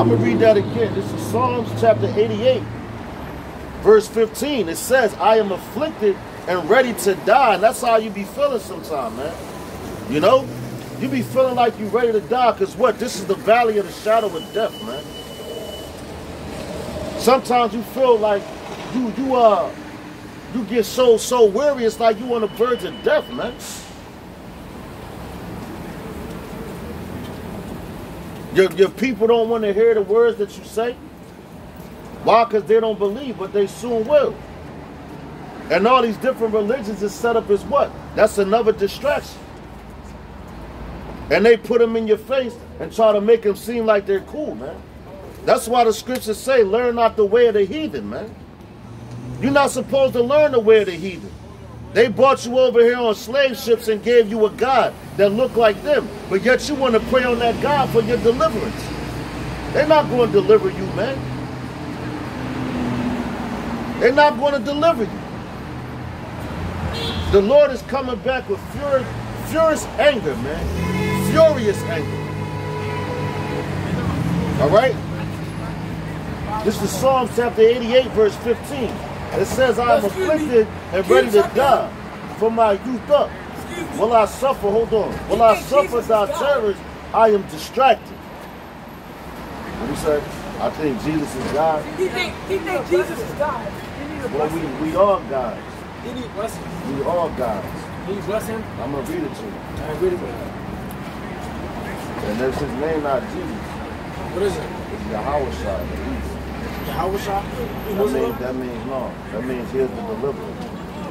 I'm going to read that again. This is Psalms chapter 88, verse 15. It says, I am afflicted and ready to die. And that's how you be feeling sometimes, man. You know? You be feeling like you ready to die because what? This is the valley of the shadow of death, man. Sometimes you feel like you get so weary, it's like you on the verge of death, man. Your people don't want to hear the words that you say. Why? Because they don't believe, but they soon will. And all these different religions is set up as what? That's another distraction. And they put them in your face and try to make them seem like they're cool, man. That's why the scriptures say, learn not the way of the heathen, man. You're not supposed to learn the way of the heathen. They brought you over here on slave ships and gave you a God that looked like them. But yet you want to pray on that God for your deliverance. They're not going to deliver you, man. They're not going to deliver you. The Lord is coming back with furious anger, man. Furious anger. All right? This is Psalm chapter 88, verse 15. It says, I am afflicted and ready to die from my youth up. Will I suffer, hold on. Will I suffer thy terrors? I am distracted. What do you say? I think Jesus is God. He think Jesus is God. Well, we all gods. He need blessing. We all gods. Can you bless him? I'm going to read it to you. I read it. And there's his name, not Jesus. What is it? It's Yahweh Shai. Yahweh Shai? That means no. That means here's the deliverer.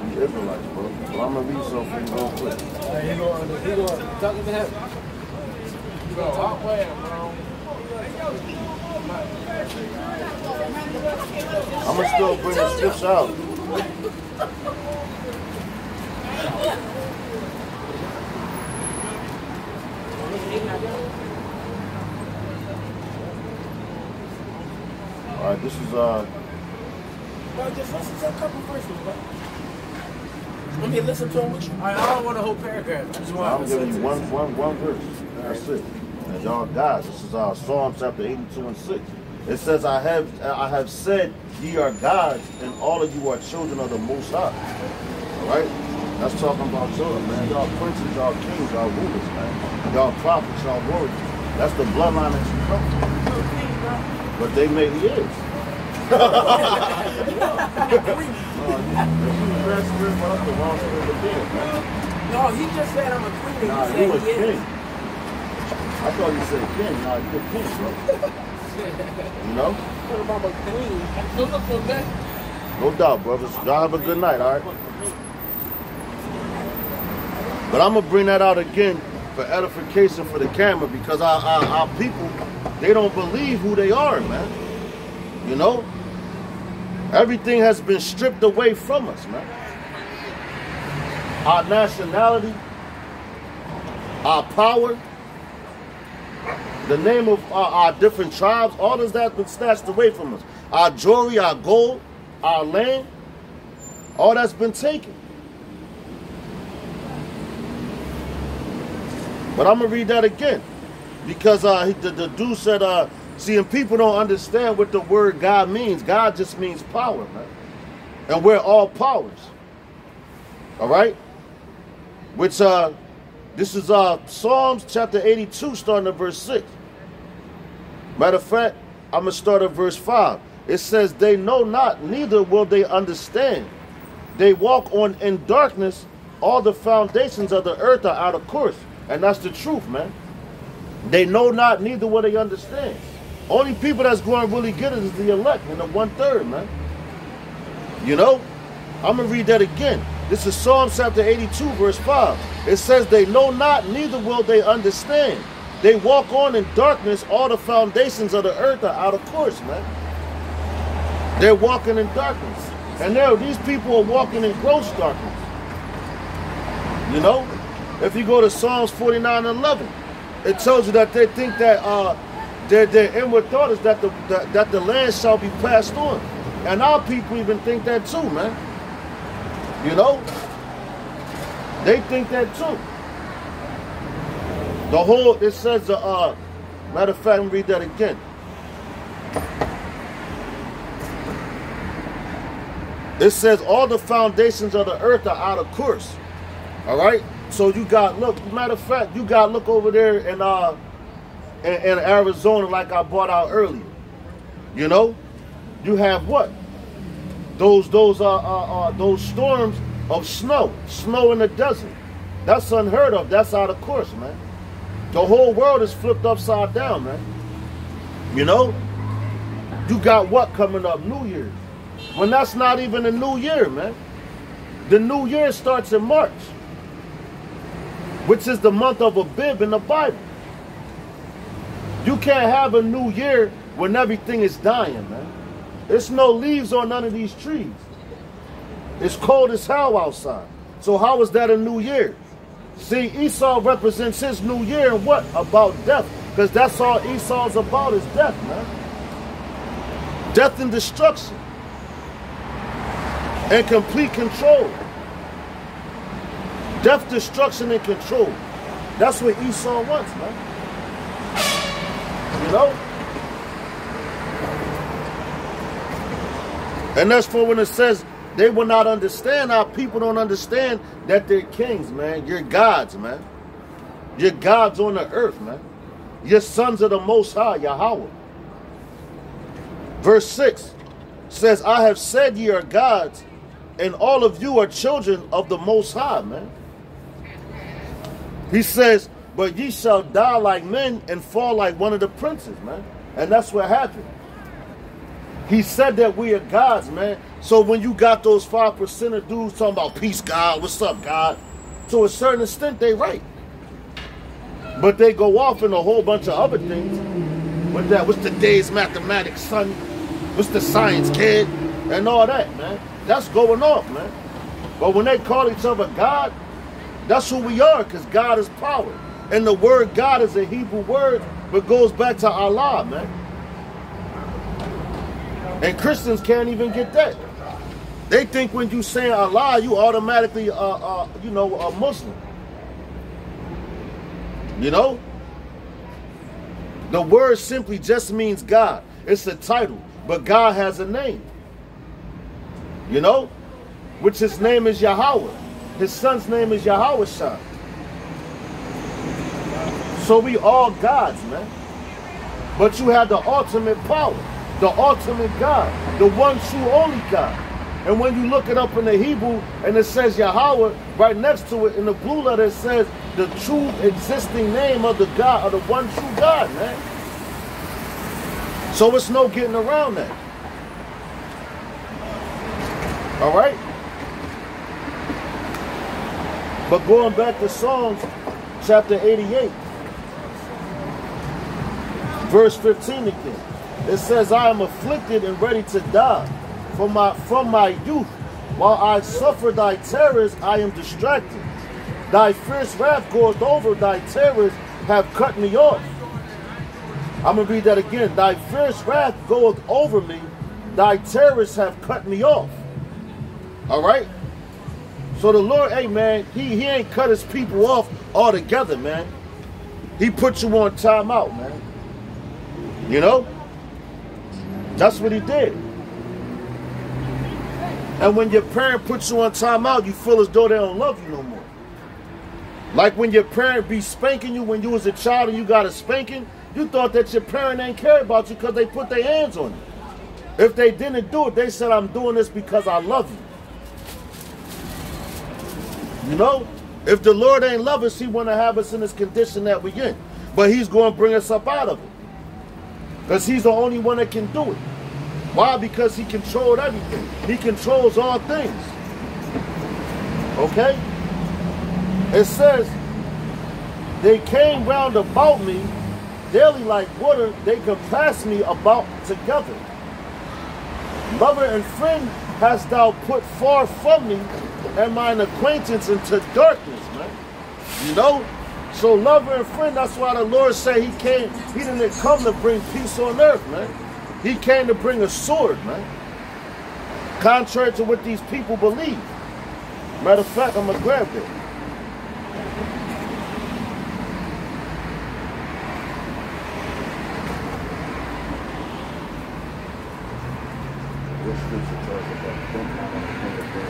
We Israelites, bro. Well, I'm going to read something real quick. He going duck into heaven. He going to talk way, bro. I'm going to still bring the scripture out. All right, this is Bro, just listen to a couple verses, bro. Let me listen to them with you. I don't want a whole paragraph. I just want I'm giving you one verse. That's it. And y'all guys, this is Psalm chapter 82 and 6. It says, I have said, ye are gods, and all of you are children of the Most High. All right? That's talking about children, man. Y'all princes, y'all kings, y'all rulers, man. Y'all prophets, y'all warriors. That's the bloodline that you come from. But they made he is. No, he just said I'm a queen. Nah, he was said he king. is. I thought you said king. Nah, you a king, bro. You know? What about a queen? Don't look for that. No doubt, brothers. Y'all have a good night, all right? But I'm going to bring that out again for edification for the camera because our people, they don't believe who they are, man. You know? Everything has been stripped away from us, man. Our nationality, our power, the name of our different tribes, all of that has been snatched away from us. Our jewelry, our gold, our land, all that's been taken. But I'm going to read that again. Because the dude said, see, and people don't understand what the word God means. God just means power, man. And we're all powers. All right? Which, this is Psalms chapter 82, starting at verse 6. Matter of fact, I'm going to start at verse 5. It says, they know not, neither will they understand. They walk on in darkness. All the foundations of the earth are out of course. And that's the truth, man. They know not, neither will they understand. Only people that's going really good is the elect and the 1/3, man. You know? I'm going to read that again. This is Psalm chapter 82, verse 5. It says, they know not, neither will they understand. They walk on in darkness. All the foundations of the earth are out of course, man. They're walking in darkness. And these people are walking in gross darkness. You know? If you go to Psalms 49:11, it tells you that they think that their inward thought is that the land shall be passed on. And our people even think that too, man. You know? They think that too. It says, matter of fact, let me read that again. It says all the foundations of the earth are out of course. All right? So you got, look, matter of fact, you got, look over there in Arizona like I brought out earlier. You know? You have what? Those storms of snow in the desert. That's unheard of. That's out of course, man. The whole world is flipped upside down, man. You know? You got what coming up? New Year's. When that's not even a new year, man. The new year starts in March, which is the month of Abib in the Bible. You can't have a new year when everything is dying, man. There's no leaves on none of these trees. It's cold as hell outside. So how is that a new year? See, Esau represents his new year and what? About death. Because that's all Esau's about is death, man. Death and destruction. And complete control. Death, destruction, and control. That's what Esau wants, man. You know? And that's for when it says they will not understand. Our people don't understand that they're kings, man. You're gods, man. You're gods on the earth, man. You're sons of the Most High, Yahweh. Verse 6 says, I have said ye are gods, and all of you are children of the Most High, man. He says, but ye shall die like men and fall like one of the princes, man. And that's what happened. He said that we are gods, man. So when you got those 5% of dudes talking about peace, God, what's up, God? To a certain extent, they right. But they go off in a whole bunch of other things. With that, what's today's mathematics, son? What's the science, kid? And all that, man. That's going off, man. But when they call each other God, that's who we are, because God is power. And the word God is a Hebrew word, but goes back to Allah, man. And Christians can't even get that. They think when you say Allah, you automatically, you know, a Muslim. You know? The word simply just means God. It's a title, but God has a name. You know? Which his name is Yahweh. His son's name is Yahweh Shah. So we all gods, man. But you have the ultimate power. The ultimate God, the one true only God. And when you look it up in the Hebrew and it says Yahweh, right next to it in the blue letter it says the true existing name of the God, of the one true God, man. So it's no getting around that. All right? But going back to Psalms chapter 88, verse 15 again. It says, I am afflicted and ready to die. From my youth, while I suffer thy terrors, I am distracted. Thy fierce wrath goeth over, thy terrors have cut me off. I'm going to read that again. Thy fierce wrath goeth over me, thy terrors have cut me off. All right? So the Lord, hey, man, he ain't cut his people off altogether, man. He put you on timeout, man. You know? That's what he did. And when your parent puts you on timeout, you feel as though they don't love you no more. Like when your parent be spanking you when you was a child and you got a spanking, you thought that your parent ain't care about you because they put their hands on you. If they didn't do it, they said, I'm doing this because I love you. You know? If the Lord ain't love us, he want to have us in this condition that we in. But he's going to bring us up out of it. Because he's the only one that can do it. Why? Because he controlled everything. He controls all things. Okay? It says, they came round about me, daily like water, they compassed me about together. Lover and friend hast thou put far from me, and mine acquaintance into darkness, man. You know? So lover and friend, that's why the Lord said he came, he didn't come to bring peace on earth, man. He came to bring a sword, man. Contrary to what these people believe. Matter of fact, I'm going to grab it. What's scripture tells about them not on the point of their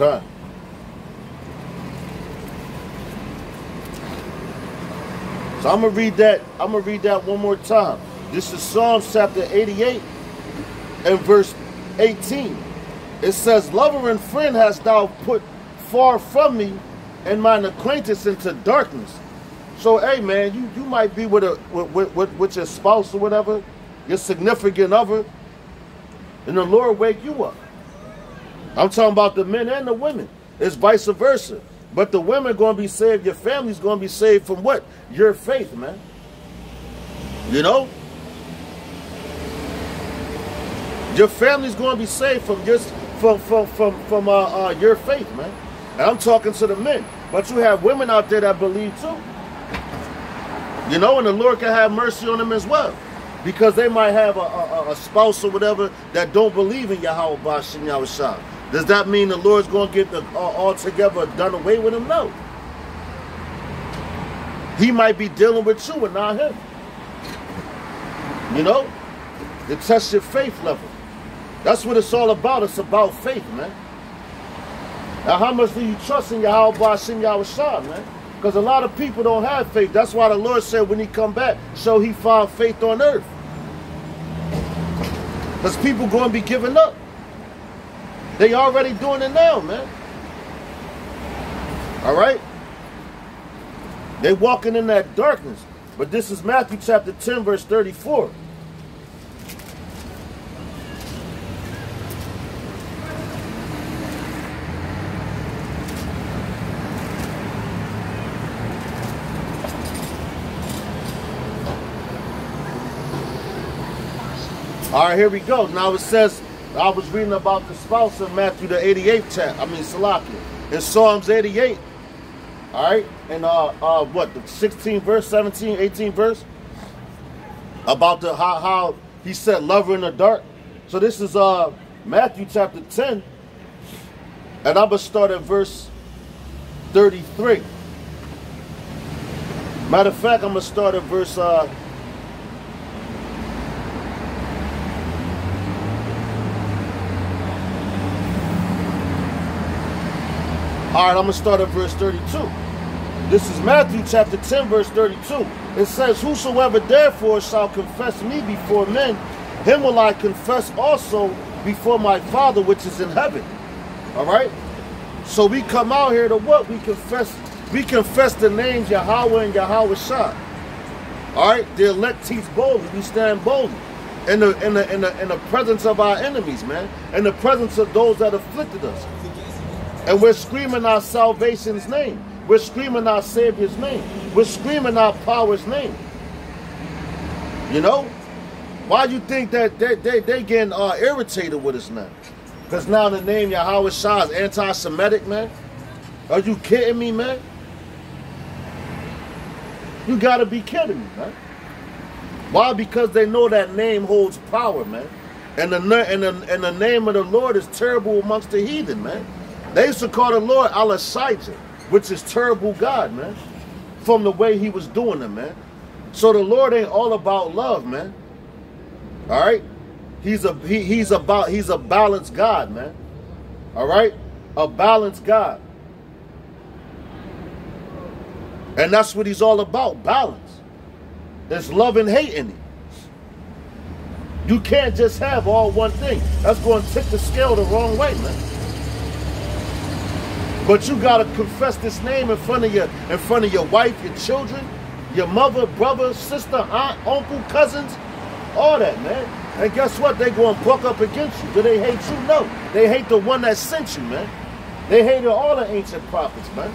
Okay. So I'm gonna read that. I'm gonna read that one more time. This is Psalms chapter 88 and verse 18. It says, "Lover and friend hast thou put far from me, and mine acquaintance into darkness." So, hey man, you might be with your spouse or whatever, your significant other, and the Lord wake you up. I'm talking about the men and the women. It's vice versa. But the women going to be saved. Your family's going to be saved from what? Your faith, man. You know? Your family's going to be saved from your faith, man. And I'm talking to the men. But you have women out there that believe too. You know, and the Lord can have mercy on them as well. Because they might have a spouse or whatever that don't believe in Yahweh Ba'Shem Yahushua. Does that mean the Lord's going to get the altogether done away with him? No. He might be dealing with you and not him. You know? To test your faith level. That's what it's all about. It's about faith, man. Now, how much do you trust in Yahweh Ba'Shem Yahushua, man? Because a lot of people don't have faith. That's why the Lord said when he come back, so he found faith on earth. Because people going to be giving up. They already doing it now, man. All right? They walking in that darkness. But this is Matthew chapter 10, verse 34. All right, here we go. Now it says, I was reading about the spouse in Matthew the 88th chapter. Salakia. In Psalms 88. All right. And what, the 16th verse, 17, 18th verse? About the how he said lover in the dark. So this is Matthew chapter 10. And I'm going to start at verse 33. Matter of fact, I'm going to start at verse all right, I'm going to start at verse 32. This is Matthew chapter 10, verse 32. It says, "Whosoever therefore shall confess me before men, him will I confess also before my Father which is in heaven." All right? So we come out here to what? We confess the names Yahweh and Yahweh Shah. All right? The elect teach boldly. We stand boldly. In the presence of our enemies, man. In the presence of those that afflicted us. And we're screaming our salvation's name. We're screaming our Savior's name. We're screaming our power's name. You know? Why do you think that they getting irritated with us now? Because now the name Yahweh Shah is anti-Semitic, man? Are you kidding me, man? You gotta be kidding me, man. Why? Because they know that name holds power, man. And the name of the Lord is terrible amongst the heathen, man. They used to call the Lord Al-Ashijah, which is terrible God, man, from the way he was doing them, man. So the Lord ain't all about love, man. All right? He's a balanced God, man. All right? A balanced God. And that's what he's all about, balance. There's love and hate in it. You can't just have all one thing. That's going to tip the scale the wrong way, man. But you gotta confess this name in front of your wife, your children, your mother, brother, sister, aunt, uncle, cousins, all that, man. And guess what? They gonna buck up against you. Do they hate you? No. They hate the one that sent you, man. They hated all the ancient prophets, man.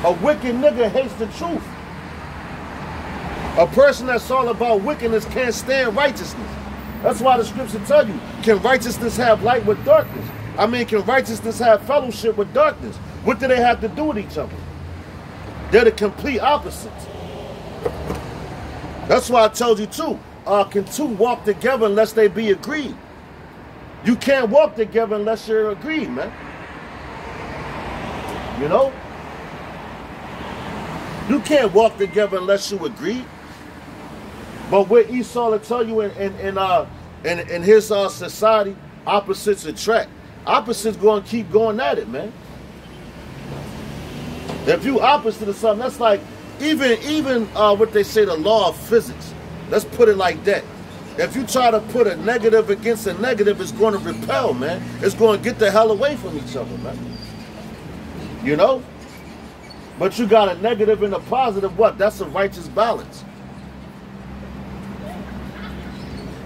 A wicked nigga hates the truth. A person that's all about wickedness can't stand righteousness. That's why the scripture tell you, can righteousness have light with darkness? I mean, can righteousness have fellowship with darkness? What do they have to do with each other? They're the complete opposites. That's why I told you too, can two walk together unless they be agreed? You can't walk together unless you're agreed, man. You know? You can't walk together unless you agree. But with Esau, to tell you in his society, opposites attract. Opposites going to keep going at it, man. If you opposite of something, that's like even what they say, the law of physics. Let's put it like that. If you try to put a negative against a negative, it's going to repel, man. It's going to get the hell away from each other, man. You know? But you got a negative and a positive, what? That's a righteous balance.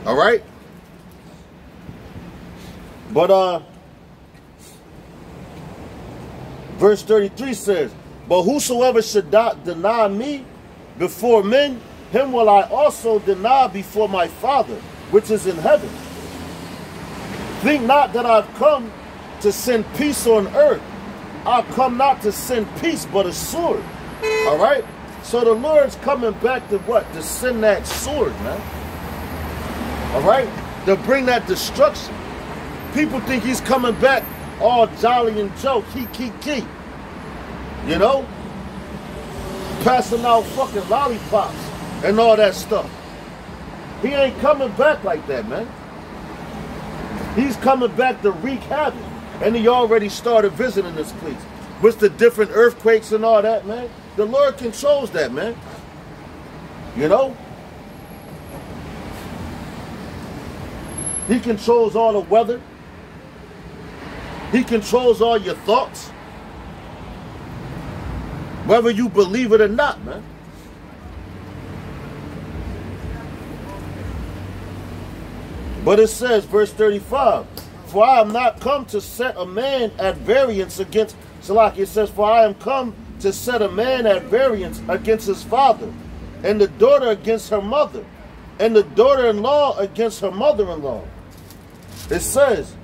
All right? But verse 33 says, but whosoever should not deny me before men, him will I also deny before my Father, which is in heaven. Think not that I've come to send peace on earth. I've come not to send peace, but a sword. All right? So the Lord's coming back to what? To send that sword, man. All right? To bring that destruction. People think he's coming back all jolly and joke, key. You know? Passing out fucking lollipops and all that stuff. He ain't coming back like that, man. He's coming back to wreak havoc. And he already started visiting this place. With the different earthquakes and all that, man. The Lord controls that, man. You know? He controls all the weather. He controls all your thoughts. Whether you believe it or not, man. But it says, verse 35, for I am not come to set a man at variance against, Salaki, it says, for I am come to set a man at variance against his father, and the daughter against her mother, and the daughter-in-law against her mother-in-law. It says,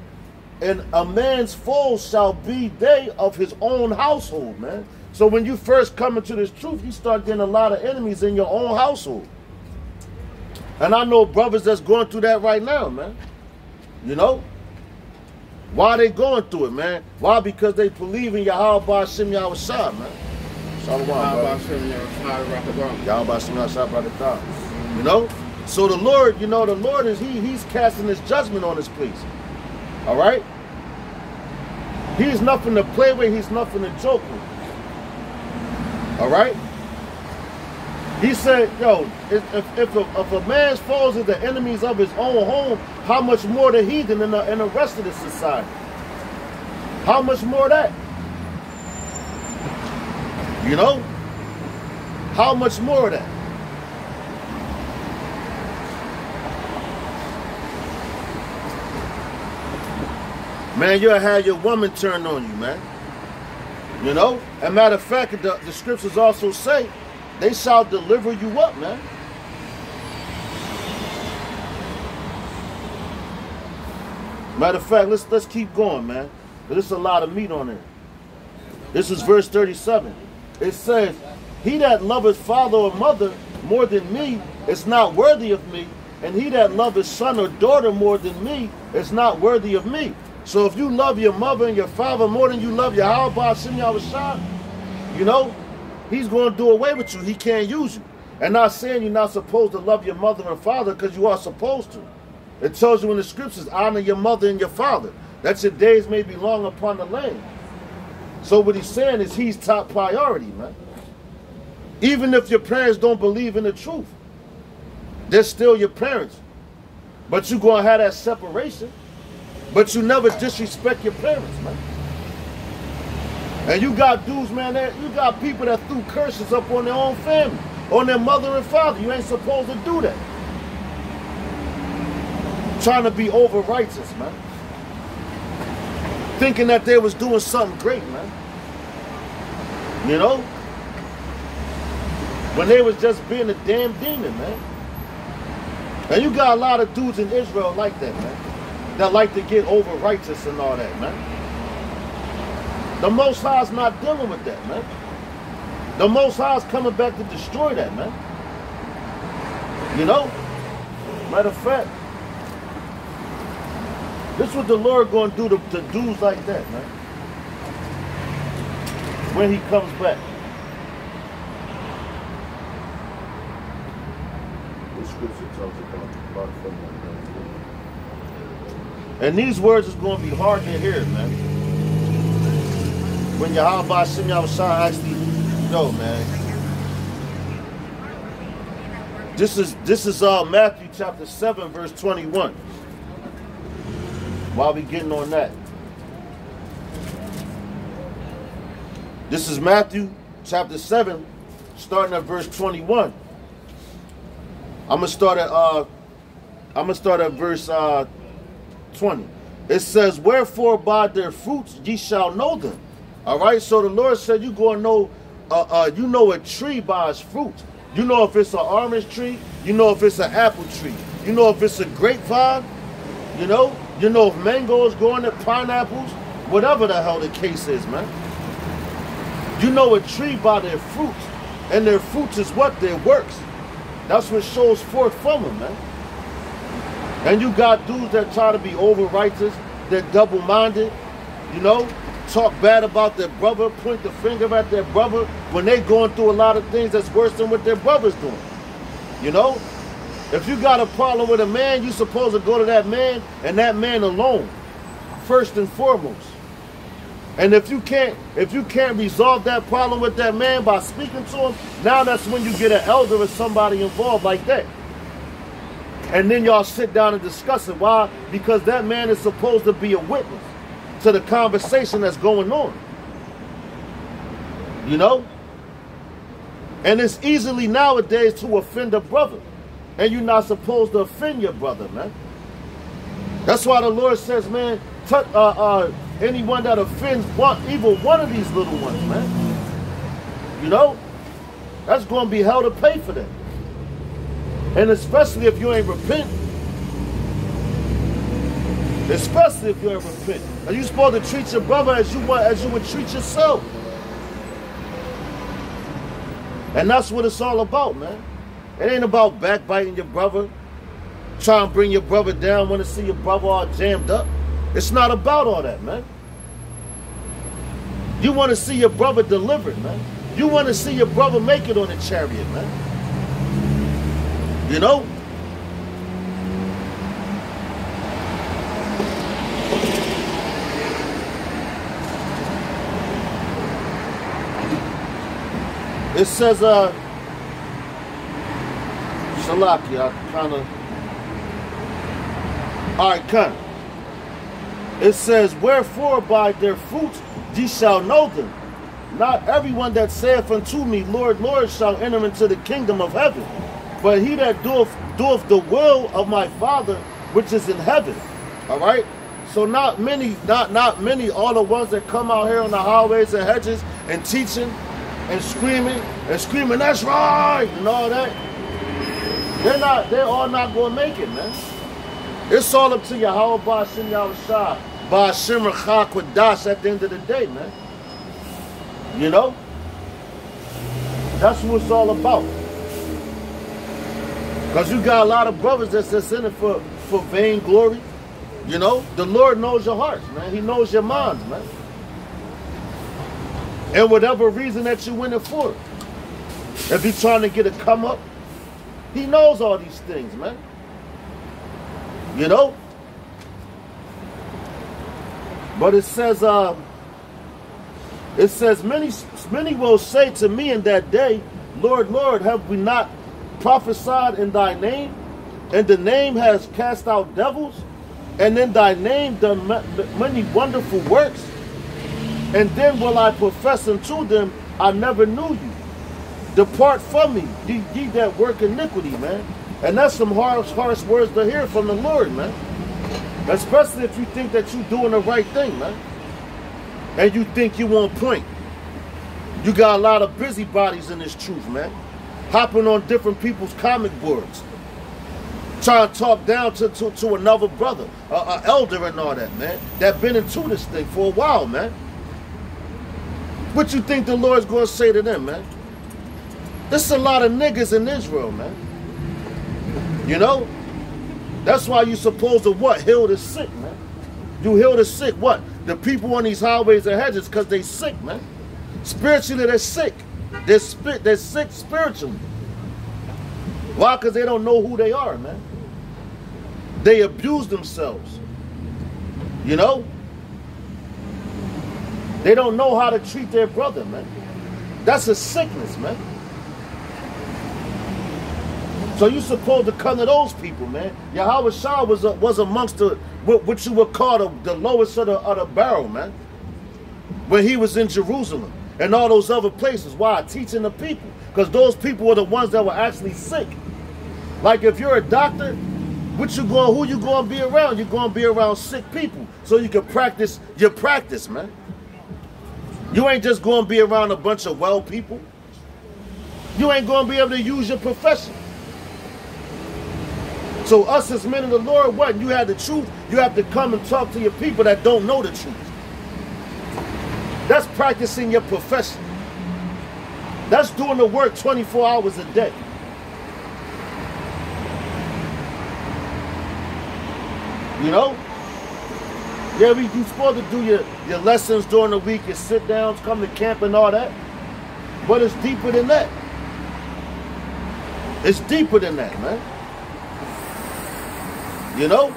and a man's foes shall be they of his own household, man. So when you first come into this truth, you start getting a lot of enemies in your own household. And I know brothers that's going through that right now, man. You know? Why they going through it, man? Why? Because they believe in Yahweh Hashem Yahushua, man. Shalom, brother. You know? So the Lord, you know, the Lord is, he's casting his judgment on this place. All right? He's nothing to play with. He's nothing to joke with. All right? He said, yo, if a man's foes are the enemies of his own home, how much more the heathen and the rest of the society? How much more that? You know? How much more of that? Man, you'll have your woman turn on you, man. You know? As a matter of fact, the scriptures also say, they shall deliver you up, man. Matter of fact, let's keep going, man. There's a lot of meat on there. This is verse 37. It says, he that loveth father or mother more than me is not worthy of me, and he that loveth son or daughter more than me is not worthy of me. So if you love your mother and your father more than you love your Yahweh Hashem Yahushua, you know, he's going to do away with you. He can't use you. And not saying you're not supposed to love your mother and father, because you are supposed to. It tells you in the scriptures, honor your mother and your father, that your days may be long upon the land. So what he's saying is he's top priority, man. Even if your parents don't believe in the truth, they're still your parents. But you're going to have that separation. But you never disrespect your parents, man. And you got dudes, man, you got people that threw curses up on their own family, on their mother and father. You ain't supposed to do that. Trying to be over righteous, man. Thinking that they was doing something great, man. You know? When they was just being a damn demon, man. And you got a lot of dudes in Israel like that, man. That like to get over righteous and all that, man. The Most High's not dealing with that, man. The Most High's coming back to destroy that, man. You know? Matter of fact, This is what the Lord going to do to dudes like that, man. When he comes back. The scripture tells about and these words is going to be hard to hear, man. When Yahweh Hashem Yahushua actually, man. This is Matthew chapter 7, verse 21. While we getting on that. This is Matthew chapter 7, starting at verse 21. I'm gonna start at verse 20. It says, "Wherefore by their fruits ye shall know them." All right. So the Lord said, "You gonna know, you know a tree by its fruit. You know if it's an orange tree. You know if it's an apple tree. You know if it's a grapevine. You know if mangoes growing at pineapples, whatever the hell the case is, man. You know a tree by their fruits, and their fruits is what? Their works. That's what shows forth from them, man. And you got dudes that try to be over righteous, they're double-minded, talk bad about their brother, point the finger at their brother when they going through a lot of things that's worse than what their brother's doing. If you got a problem with a man, you supposed to go to that man and that man alone, first and foremost. And if you can't resolve that problem with that man by speaking to him, now that's when you get an elder or somebody involved like that. And then y'all sit down and discuss it. Why? Because that man is supposed to be a witness to the conversation that's going on. And it's easily nowadays to offend a brother. And you're not supposed to offend your brother, man. That's why the Lord says, man, anyone that offends even one of these little ones, man, that's going to be hell to pay for that. And especially if you ain't repent. Especially if you ain't repent. Are you supposed to treat your brother as you would treat yourself? And that's what it's all about, man. It ain't about backbiting your brother, trying to bring your brother down, want to see your brother all jammed up. It's not about all that, man. You want to see your brother delivered, man. You want to see your brother make it on the chariot, man. It says, Shalaki, I kind of... All right, kind of. It says, "Wherefore by their fruits ye shall know them. Not everyone that saith unto me, Lord, Lord, shall enter into the kingdom of heaven, but he that doeth the will of my Father which is in heaven." All right? So not many, all the ones that come out here on the highways and hedges and teaching and screaming, "That's right," and all that. They're all not going to make it, man. It's all up to Yahweh Ba'ashem Yahushua, Ba'ashem Rechak Quadash at the end of the day, man. That's what it's all about. Because you got a lot of brothers that's just in it for vainglory. The Lord knows your hearts, man. He knows your minds, man. And whatever reason that you in it for. If you're trying to get a come up, he knows all these things, man. But it says many will say to me in that day, Lord, Lord, have we not prophesied in thy name? And the name has cast out devils? And in thy name done many wonderful works? And then will I profess unto them, I never knew you. Depart from me, ye that work iniquity, man. And that's some harsh words to hear from the Lord, man. Especially if you think that you're doing the right thing, man. And you think you on point. You got a lot of busybodies in this truth, man. Hopping on different people's comic boards. Trying to talk down to another brother, an elder and all that, man. That been into this thing for a while, man. What you think the Lord's going to say to them, man? There's a lot of niggas in Israel, man. That's why you supposed to what? Heal the sick, man. You heal the sick. What? The people on these highways and hedges because they sick, man. Spiritually, they're sick. They're sick spiritually. Why? Because they don't know who they are, man. They abuse themselves. You know? They don't know how to treat their brother, man. That's a sickness, man. So you're supposed to come to those people, man. Yahweh Shah was amongst what you would call the lowest of the barrel, man. When he was in Jerusalem and all those other places. Why? Teaching the people. Because those people were the ones that were actually sick. Like if you're a doctor, who you going to be around? You're going to be around sick people so you can practice your practice, man. You ain't just going to be around a bunch of well people. You ain't going to be able to use your profession. So us as men of the Lord, what? You have the truth. You have to come and talk to your people that don't know the truth. That's practicing your profession. That's doing the work 24 hours a day. You know? Yeah, you're supposed to do your lessons during the week, your sit-downs, come to camp and all that. But it's deeper than that. It's deeper than that, man. You know?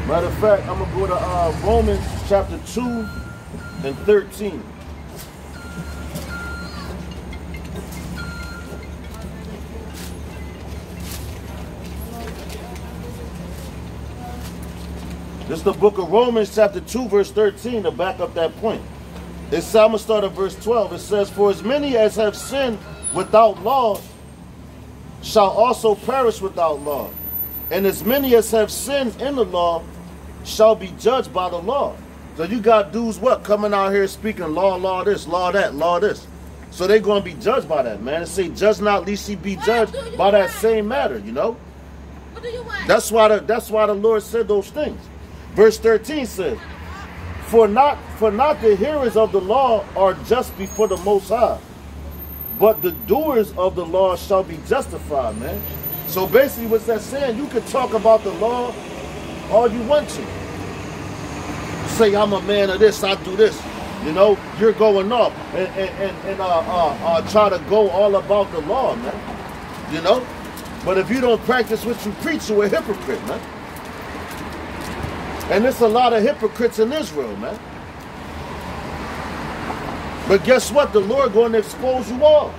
Matter of fact, I'm going to go to Romans chapter 2 and 13. This is the book of Romans chapter 2 verse 13 to back up that point. I'm going to start at verse 12. It says, for as many as have sinned without law shall also perish without law. And as many as have sinned in the law shall be judged by the law. So you got dudes what? Coming out here speaking law this, law that, law this. So they're going to be judged by that, man. And say, judge not, lest ye be judged by that same matter, you know? What do you want? That's why the Lord said those things. Verse 13 says, For not the hearers of the law are just before the Most High, but the doers of the law shall be justified, man. So basically what's that saying? You can talk about the law all you want to. Say, I'm a man of this, I do this. You know, you're going off and try to go all about the law, man. You know? But if you don't practice what you preach, you're a hypocrite, man. And there's a lot of hypocrites in Israel, man. But guess what? The Lord going to expose you all.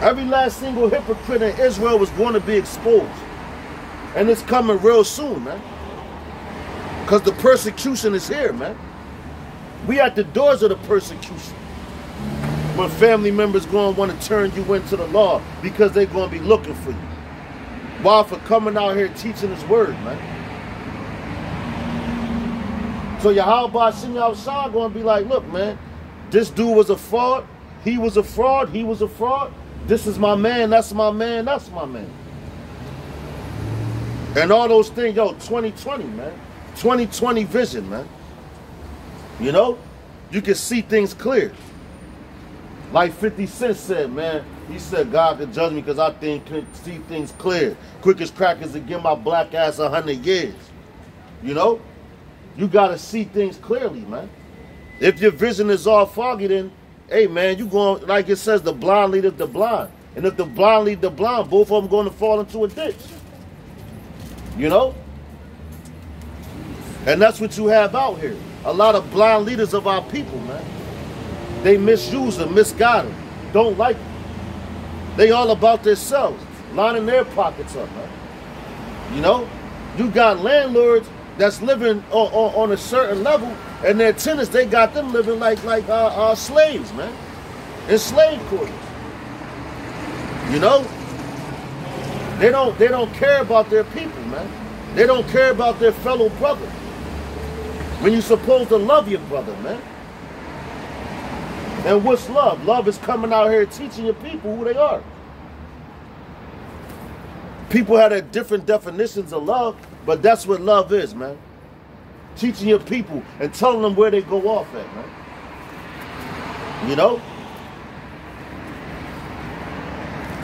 Every last single hypocrite in Israel was going to be exposed. And it's coming real soon, man. Because the persecution is here, man. We at the doors of the persecution. When family members going to want to turn you into the law because they're going to be looking for you. Why? For coming out here teaching his word, man. So Yahweh Shem Shah going to be like, look, man, this dude was a fraud. He was a fraud. He was a fraud. This is my man. That's my man. That's my man. And all those things, yo, 2020, man. 2020 vision, man. You know? You can see things clear. Like 50 Cent said, man. He said, God can judge me because I can see things clear. Quick as crackers to give my black ass 100 years. You know? You got to see things clearly, man. If your vision is all foggy, then, hey, man, you going, like it says, the blind leadeth the blind. And if the blind lead the blind, both of them going to fall into a ditch. You know? And that's what you have out here. A lot of blind leaders of our people, man. They misuse them, misguide them. Don't like them. They all about themselves, lining their pockets up, man. You know? You got landlords that's living on a certain level, and their tenants, they got them living like slaves, man. In slave quarters. You know? They don't care about their people, man. They don't care about their fellow brother. When you're supposed to love your brother, man. And what's love? Love is coming out here teaching your people who they are. People have their different definitions of love, but that's what love is, man. teaching your people and telling them where they go off at, man. You know?